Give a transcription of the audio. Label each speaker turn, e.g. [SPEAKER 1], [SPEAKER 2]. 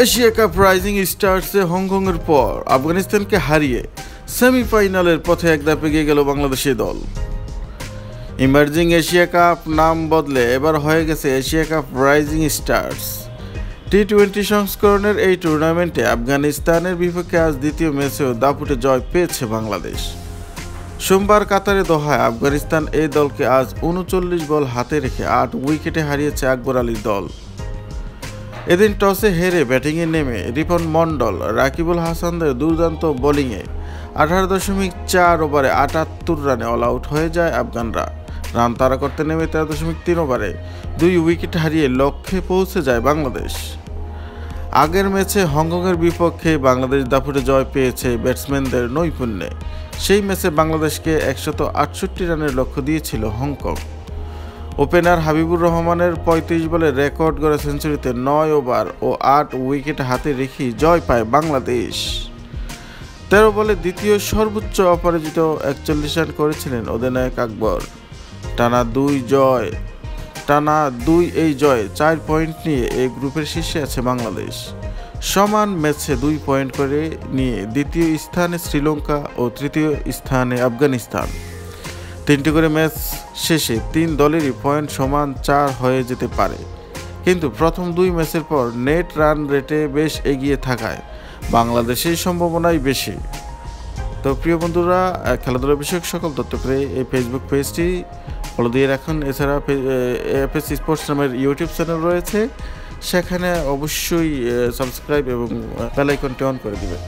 [SPEAKER 1] Asia cup rising স্টার্সে হংকংয়ের পর আফগানিস্তানকে হারিয়ে সেমিফাইনালের পথে এক ধাপ এগিয়ে গেল বাংলাদেশি দল। ইমার্জিং এশিয়া কাপ নাম বদলে এবার হয়ে গেছে এশিয়া কাপ রাইজিং স্টার্স। টি-20 সংস্করণের এই টুর্নামেন্টে আফগানিস্তানের বিপক্ষে আজ দ্বিতীয় ম্যাচেও দাপুটে জয় পেয়েছে বাংলাদেশ। সোমবার কাতারে দোহায় আফগানিস্তান এই দলকে আজ ৩৯ বল হাতে রেখে ৮ উইকেটে হারিয়েছে আকবর আলীর দল। এদিন টসে হেরে ব্যাটিংয়ে নেমে রিপন মণ্ডল, রাকিবুল হাসানদের দুর্দান্ত বোলিংয়ে 18.4 ওভারে ৭৮ রানে অল আউট হয়ে যায় আফগানরা। রান তাড়া করতে নেমে 13.3 ওভারে 2 উইকেট হারিয়ে লক্ষ্যে পৌঁছে যায় বাংলাদেশ। আগের ম্যাচে হংকংয়ের বিপক্ষে বাংলাদেশ দাপুটে জয় পেয়েছে ব্যাটসম্যানদের নৈপুণ্যে। সেই ম্যাচে বাংলাদেশকে 168 রানের লক্ষ্য দিয়েছিল হংকং। ওপেনার হাবিবুর রহমানের 35 বলে রেকর্ড গড়া সেঞ্চুরিতে 9 ওভার ও 8 উইকেট হাতে রেখেই জয় পায় বাংলাদেশ। 13 বলে দ্বিতীয় সর্বোচ্চ অপরাজিত 41 রান করেছিলেন অধিনায়ক আকবর। টানা দুই এই জয়ে 4 পয়েন্ট নিয়ে এই গ্রুপের শীর্ষে আছে বাংলাদেশ। সমান ম্যাচে 2 পয়েন্ট করে নিয়ে দ্বিতীয় স্থানে শ্রীলঙ্কা ও তৃতীয় স্থানে আফগানিস্তান। 3টি করে ম্যাচ শেষে 3 দলেরই পয়েন্ট সমান 4 হয়ে যেতে পারে, কিন্তু প্রথম 2 ম্যাচের পর নেট রান রেটে বেশ এগিয়ে থাকায় বাংলাদেশের সম্ভাবনাই বেশি। তো প্রিয় বন্ধুরা, খেলাধুলা বিষয়ক সকল তথ্য পেয়ে এই ফেসবুক পেজটি ফলো দিয়ে রাখুন। এছাড়া এফএস স্পোর্টস নামের ইউটিউব চ্যানেল রয়েছে, সেখানে অবশ্যই সাবস্ক্রাইব এবং বেল আইকনটি অন করে দিবেন।